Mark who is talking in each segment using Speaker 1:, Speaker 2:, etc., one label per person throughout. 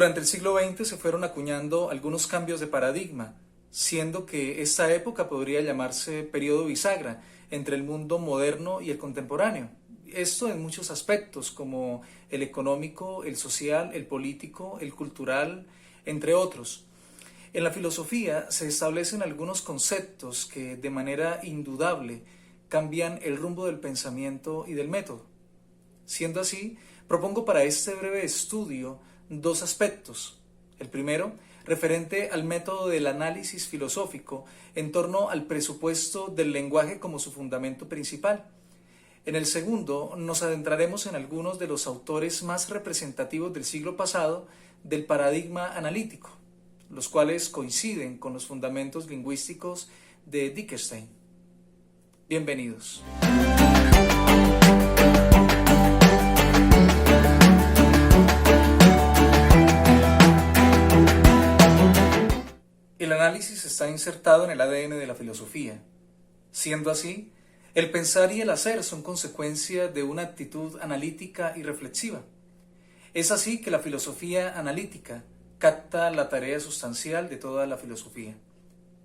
Speaker 1: Durante el siglo XX se fueron acuñando algunos cambios de paradigma, siendo que esta época podría llamarse periodo bisagra entre el mundo moderno y el contemporáneo. Esto en muchos aspectos, como el económico, el social, el político, el cultural, entre otros. En la filosofía se establecen algunos conceptos que de manera indudable cambian el rumbo del pensamiento y del método. Siendo así, propongo para este breve estudio dos aspectos. El primero, referente al método del análisis filosófico en torno al presupuesto del lenguaje como su fundamento principal. En el segundo, nos adentraremos en algunos de los autores más representativos del siglo pasado del paradigma analítico, los cuales coinciden con los fundamentos lingüísticos de Wittgenstein. Bienvenidos. El análisis está insertado en el ADN de la filosofía. Siendo así, el pensar y el hacer son consecuencia de una actitud analítica y reflexiva. Es así que la filosofía analítica capta la tarea sustancial de toda la filosofía.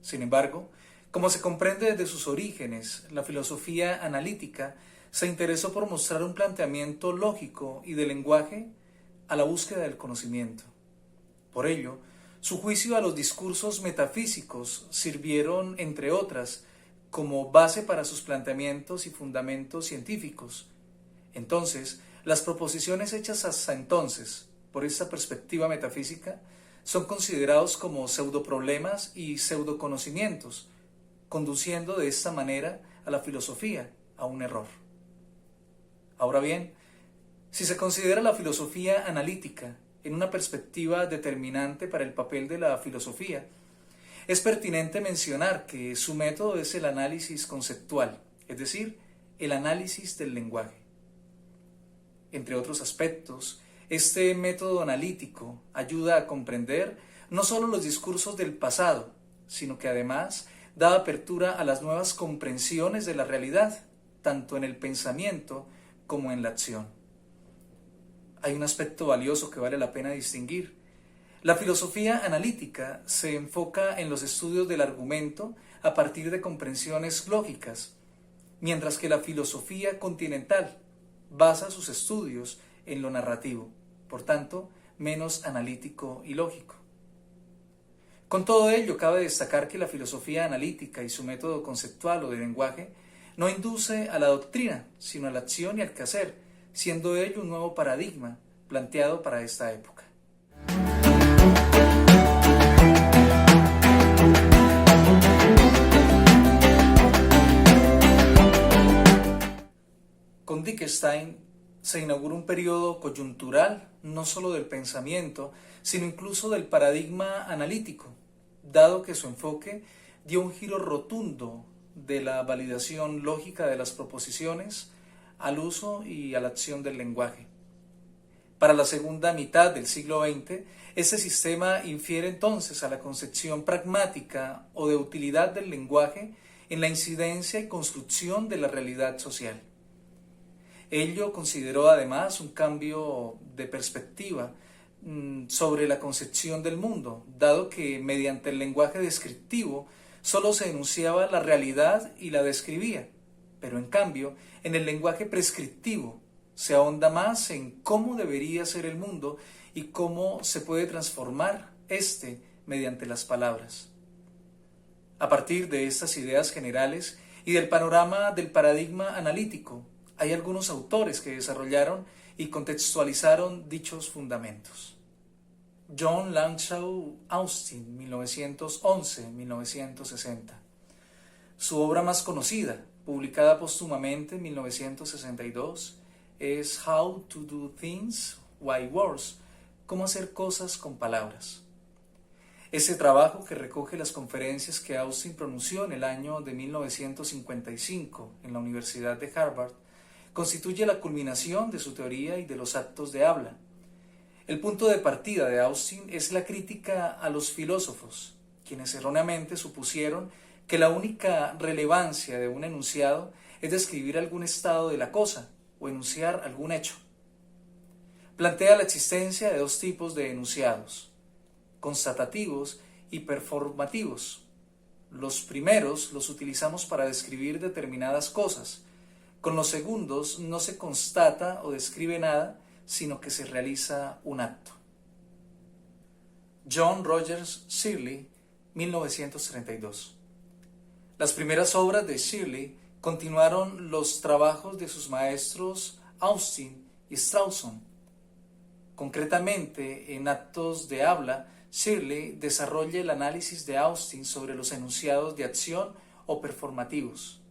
Speaker 1: Sin embargo, como se comprende desde sus orígenes, la filosofía analítica se interesó por mostrar un planteamiento lógico y de lenguaje a la búsqueda del conocimiento. Por ello, su juicio a los discursos metafísicos sirvieron, entre otras, como base para sus planteamientos y fundamentos científicos. Entonces, las proposiciones hechas hasta entonces, por esta perspectiva metafísica, son considerados como pseudoproblemas y pseudoconocimientos, conduciendo de esta manera a la filosofía a un error. Ahora bien, si se considera la filosofía analítica en una perspectiva determinante para el papel de la filosofía, es pertinente mencionar que su método es el análisis conceptual, es decir, el análisis del lenguaje. Entre otros aspectos, este método analítico ayuda a comprender no solo los discursos del pasado, sino que además da apertura a las nuevas comprensiones de la realidad, tanto en el pensamiento como en la acción. Hay un aspecto valioso que vale la pena distinguir. La filosofía analítica se enfoca en los estudios del argumento a partir de comprensiones lógicas, mientras que la filosofía continental basa sus estudios en lo narrativo, por tanto, menos analítico y lógico. Con todo ello, cabe destacar que la filosofía analítica y su método conceptual o de lenguaje no induce a la doctrina, sino a la acción y al quehacer, siendo ello un nuevo paradigma planteado para esta época. Con Wittgenstein se inaugura un periodo coyuntural, no solo del pensamiento, sino incluso del paradigma analítico, dado que su enfoque dio un giro rotundo de la validación lógica de las proposiciones al uso y a la acción del lenguaje. Para la segunda mitad del siglo XX, este sistema infiere entonces a la concepción pragmática o de utilidad del lenguaje en la incidencia y construcción de la realidad social. Ello consideró además un cambio de perspectiva sobre la concepción del mundo, dado que mediante el lenguaje descriptivo solo se enunciaba la realidad y la describía, pero en cambio, en el lenguaje prescriptivo se ahonda más en cómo debería ser el mundo y cómo se puede transformar éste mediante las palabras. A partir de estas ideas generales y del panorama del paradigma analítico, hay algunos autores que desarrollaron y contextualizaron dichos fundamentos. John Langshaw Austin, 1911-1960. Su obra más conocida, publicada póstumamente en 1962, es How to Do Things by Words, cómo hacer cosas con palabras. Ese trabajo, que recoge las conferencias que Austin pronunció en el año de 1955 en la Universidad de Harvard, constituye la culminación de su teoría y de los actos de habla. El punto de partida de Austin es la crítica a los filósofos, quienes erróneamente supusieron que la única relevancia de un enunciado es describir algún estado de la cosa o enunciar algún hecho. plantea la existencia de dos tipos de enunciados, constatativos y performativos. Los primeros los utilizamos para describir determinadas cosas. Con los segundos no se constata o describe nada, sino que se realiza un acto. John Rogers Shirley, 1932. Las primeras obras de Shirley continuaron los trabajos de sus maestros Austin y Strawson. Concretamente, en Actos de habla, Shirley desarrolla el análisis de Austin sobre los enunciados de acción o performativos.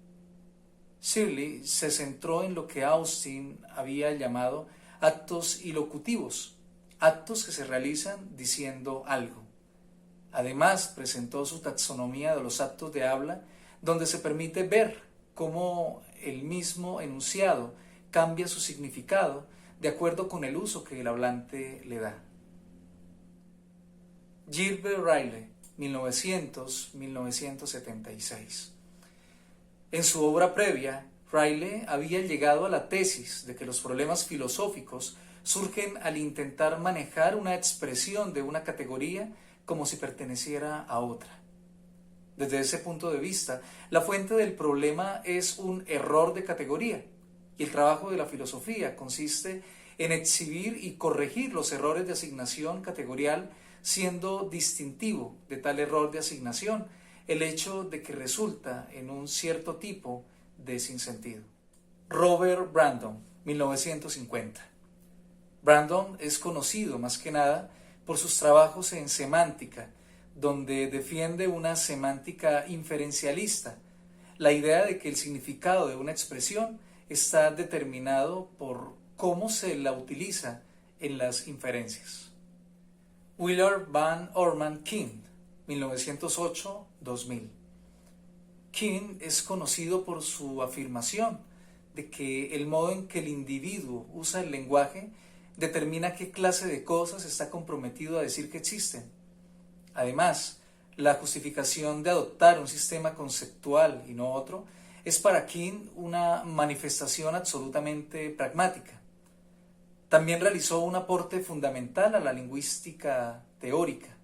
Speaker 1: Shirley se centró en lo que Austin había llamado actos ilocutivos, actos que se realizan diciendo algo. Además, presentó su taxonomía de los actos de habla, donde se permite ver cómo el mismo enunciado cambia su significado de acuerdo con el uso que el hablante le da. Gilbert Ryle, 1900-1976. En su obra previa, Ryle había llegado a la tesis de que los problemas filosóficos surgen al intentar manejar una expresión de una categoría como si perteneciera a otra. Desde ese punto de vista, la fuente del problema es un error de categoría, y el trabajo de la filosofía consiste en exhibir y corregir los errores de asignación categorial, siendo distintivo de tal error de asignación el hecho de que resulta en un cierto tipo de sinsentido. Robert Brandon, 1950. Brandon es conocido más que nada por sus trabajos en semántica, donde defiende una semántica inferencialista, la idea de que el significado de una expresión está determinado por cómo se la utiliza en las inferencias. Willard Van Orman Quine, 1908-2000. Quine es conocido por su afirmación de que el modo en que el individuo usa el lenguaje determina qué clase de cosas está comprometido a decir que existen. Además, la justificación de adoptar un sistema conceptual y no otro es para Quine una manifestación absolutamente pragmática. También realizó un aporte fundamental a la lingüística teórica,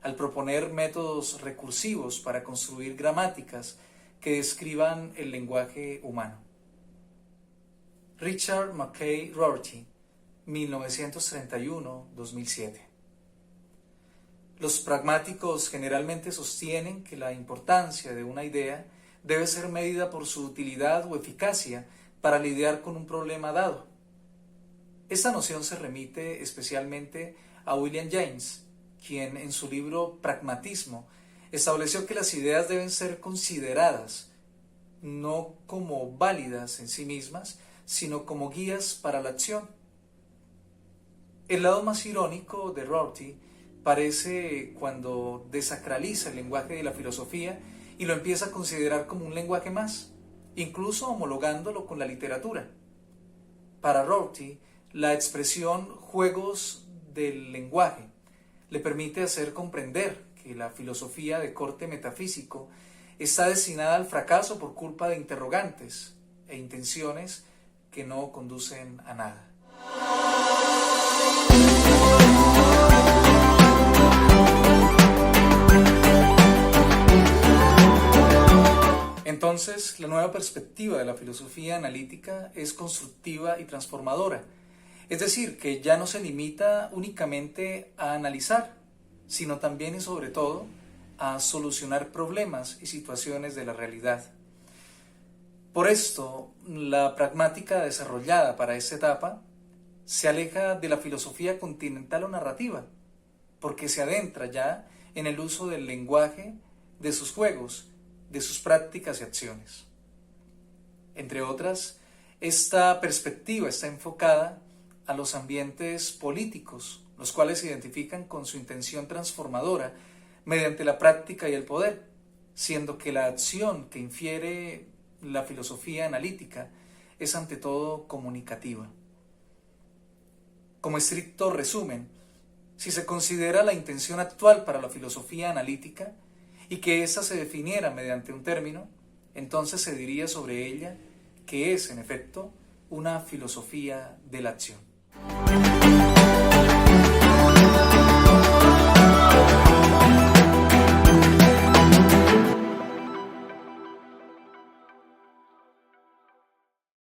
Speaker 1: al proponer métodos recursivos para construir gramáticas que describan el lenguaje humano. Richard Mackay Rorty, 1931-2007. Los pragmáticos generalmente sostienen que la importancia de una idea debe ser medida por su utilidad o eficacia para lidiar con un problema dado. Esta noción se remite especialmente a William James, quien en su libro Pragmatismo estableció que las ideas deben ser consideradas no como válidas en sí mismas, sino como guías para la acción. El lado más irónico de Rorty parece cuando desacraliza el lenguaje de la filosofía y lo empieza a considerar como un lenguaje más, incluso homologándolo con la literatura. Para Rorty, la expresión juegos del lenguaje le permite hacer comprender que la filosofía de corte metafísico está destinada al fracaso por culpa de interrogantes e intenciones que no conducen a nada. Entonces, la nueva perspectiva de la filosofía analítica es constructiva y transformadora. Es decir, que ya no se limita únicamente a analizar, sino también y sobre todo a solucionar problemas y situaciones de la realidad. Por esto, la pragmática desarrollada para esta etapa se aleja de la filosofía continental o narrativa, porque se adentra ya en el uso del lenguaje, de sus juegos, de sus prácticas y acciones. Entre otras, esta perspectiva está enfocada a los ambientes políticos, los cuales se identifican con su intención transformadora mediante la práctica y el poder, siendo que la acción que infiere la filosofía analítica es ante todo comunicativa. Como estricto resumen, si se considera la intención actual para la filosofía analítica y que ésta se definiera mediante un término, entonces se diría sobre ella que es, en efecto, una filosofía de la acción.